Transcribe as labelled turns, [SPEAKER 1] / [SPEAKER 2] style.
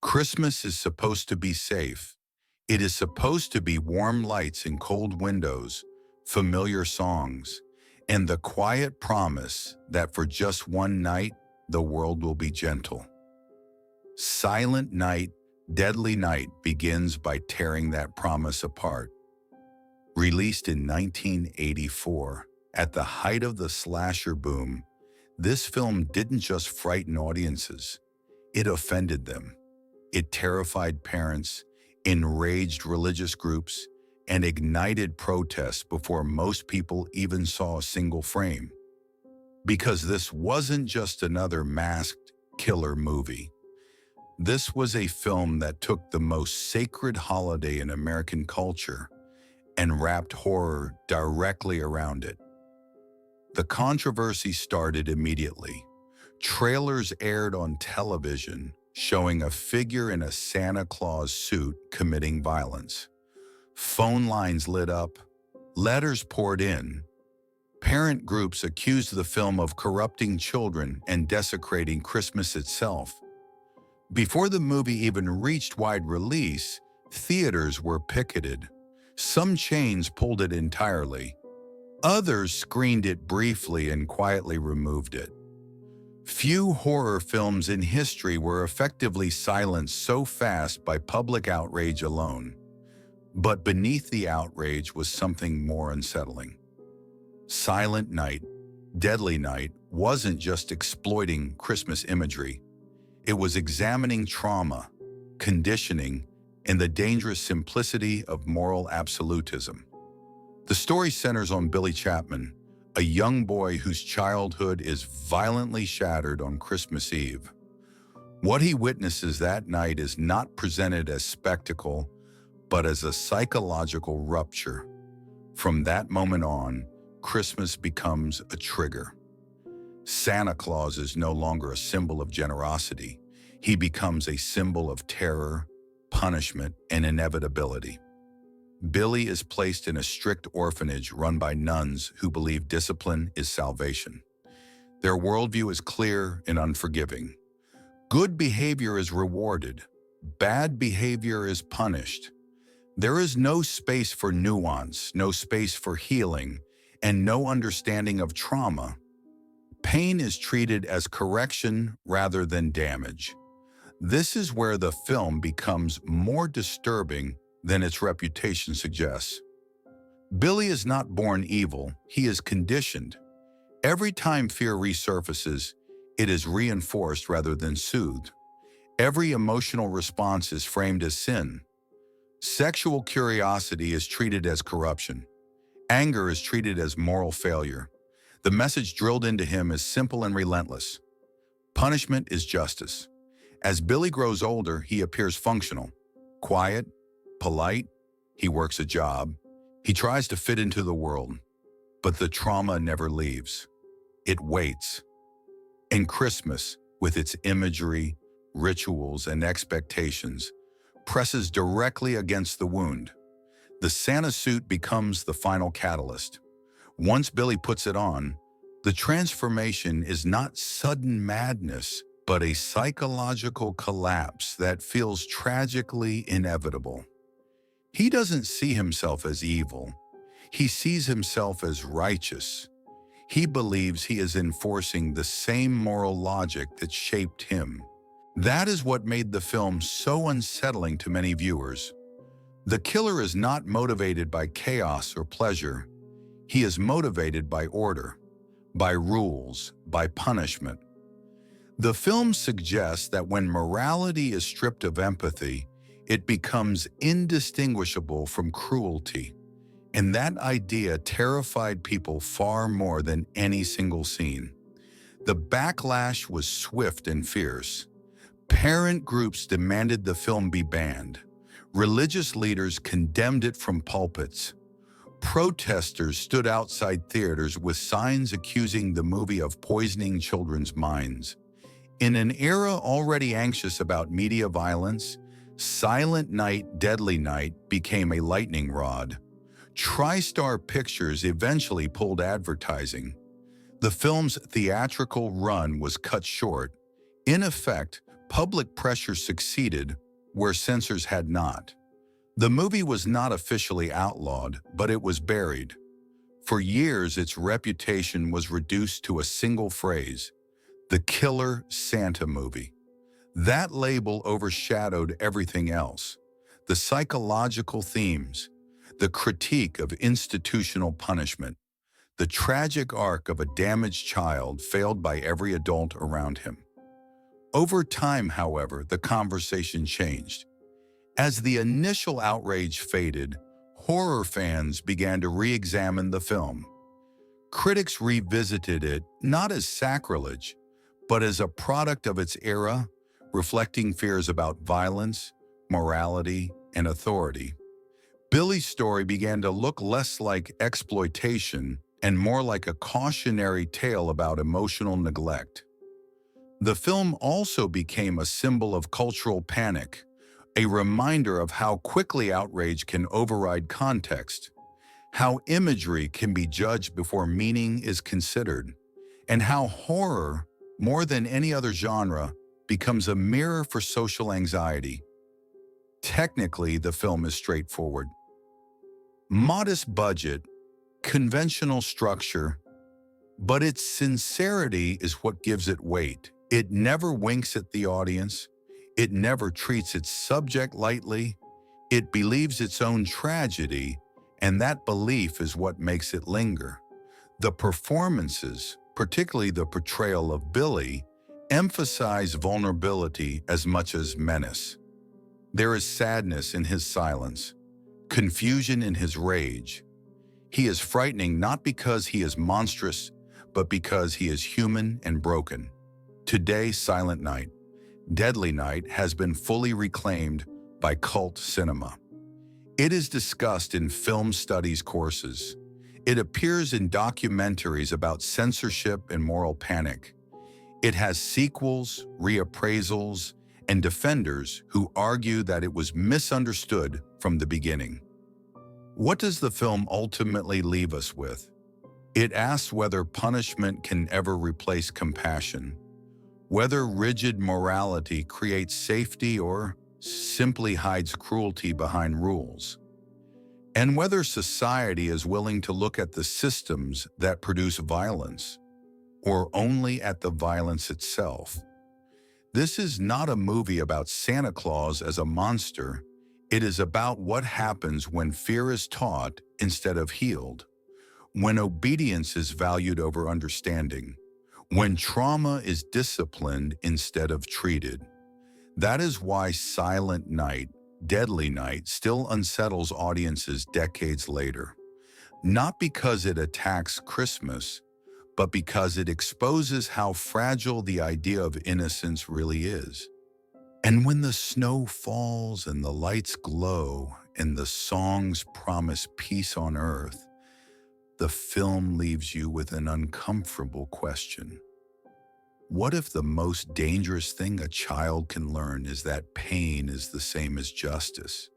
[SPEAKER 1] Christmas is supposed to be safe. It is supposed to be warm lights and cold windows, familiar songs, and the quiet promise that for just one night, the world will be gentle. Silent Night, Deadly Night begins by tearing that promise apart. Released in 1984, at the height of the slasher boom, this film didn't just frighten audiences, it offended them. It terrified parents, enraged religious groups, and ignited protests before most people even saw a single frame. Because this wasn't just another masked killer movie. This was a film that took the most sacred holiday in American culture and wrapped horror directly around it. The controversy started immediately. Trailers aired on television showing a figure in a Santa Claus suit committing violence. Phone lines lit up, letters poured in. Parent groups accused the film of corrupting children and desecrating Christmas itself. Before the movie even reached wide release, theaters were picketed. Some chains pulled it entirely. Others screened it briefly and quietly removed it. Few horror films in history were effectively silenced so fast by public outrage alone. But beneath the outrage was something more unsettling. Silent Night, Deadly Night wasn't just exploiting Christmas imagery. It was examining trauma, conditioning, and the dangerous simplicity of moral absolutism. The story centers on Billy Chapman, a young boy whose childhood is violently shattered on Christmas Eve. What he witnesses that night is not presented as spectacle, but as a psychological rupture. From that moment on, Christmas becomes a trigger. Santa Claus is no longer a symbol of generosity. He becomes a symbol of terror, punishment, and inevitability. Billy is placed in a strict orphanage run by nuns who believe discipline is salvation. Their worldview is clear and unforgiving. Good behavior is rewarded. Bad behavior is punished. There is no space for nuance, no space for healing, and no understanding of trauma. Pain is treated as correction rather than damage. This is where the film becomes more disturbing than its reputation suggests. Billy is not born evil, he is conditioned. Every time fear resurfaces, it is reinforced rather than soothed. Every emotional response is framed as sin. Sexual curiosity is treated as corruption. Anger is treated as moral failure. The message drilled into him is simple and relentless. Punishment is justice. As Billy grows older, he appears functional, quiet, polite. He works a job. He tries to fit into the world. But the trauma never leaves. It waits. And Christmas, with its imagery, rituals, and expectations, presses directly against the wound. The Santa suit becomes the final catalyst. Once Billy puts it on, the transformation is not sudden madness, but a psychological collapse that feels tragically inevitable. He doesn't see himself as evil. He sees himself as righteous. He believes he is enforcing the same moral logic that shaped him. That is what made the film so unsettling to many viewers. The killer is not motivated by chaos or pleasure. He is motivated by order, by rules, by punishment. The film suggests that when morality is stripped of empathy, it becomes indistinguishable from cruelty. And that idea terrified people far more than any single scene. The backlash was swift and fierce. Parent groups demanded the film be banned. Religious leaders condemned it from pulpits. Protesters stood outside theaters with signs accusing the movie of poisoning children's minds. In an era already anxious about media violence, Silent Night, Deadly Night became a lightning rod. TriStar Pictures eventually pulled advertising. The film's theatrical run was cut short, in effect Public pressure succeeded where censors had not. The movie was not officially outlawed, but it was buried. For years, its reputation was reduced to a single phrase: the Killer Santa movie. That label overshadowed everything else: the psychological themes, the critique of institutional punishment, the tragic arc of a damaged child failed by every adult around him. Over time, however, the conversation changed. As the initial outrage faded, horror fans began to re-examine the film. Critics revisited it not as sacrilege, but as a product of its era, reflecting fears about violence, morality, and authority. Billy's story began to look less like exploitation and more like a cautionary tale about emotional neglect. The film also became a symbol of cultural panic, a reminder of how quickly outrage can override context, how imagery can be judged before meaning is considered, and how horror, more than any other genre, becomes a mirror for social anxiety. Technically, the film is straightforward. Modest budget, conventional structure, but its sincerity is what gives it weight. It never winks at the audience. It never treats its subject lightly. It believes its own tragedy, and that belief is what makes it linger. The performances, particularly the portrayal of Billy, emphasize vulnerability as much as menace. There is sadness in his silence, confusion in his rage. He is frightening not because he is monstrous, but because he is human and broken. Today, Silent Night, Deadly Night has been fully reclaimed by cult cinema. It is discussed in film studies courses. It appears in documentaries about censorship and moral panic. It has sequels, reappraisals, and defenders who argue that it was misunderstood from the beginning. What does the film ultimately leave us with? It asks whether punishment can ever replace compassion, whether rigid morality creates safety or simply hides cruelty behind rules, and whether society is willing to look at the systems that produce violence, or only at the violence itself. This is not a movie about Santa Claus as a monster. It is about what happens when fear is taught instead of healed, when obedience is valued over understanding, when trauma is disciplined instead of treated. That is why Silent Night, Deadly Night still unsettles audiences decades later. Not because it attacks Christmas, but because it exposes how fragile the idea of innocence really is. And when the snow falls and the lights glow and the songs promise peace on earth, the film leaves you with an uncomfortable question. What if the most dangerous thing a child can learn is that pain is the same as justice?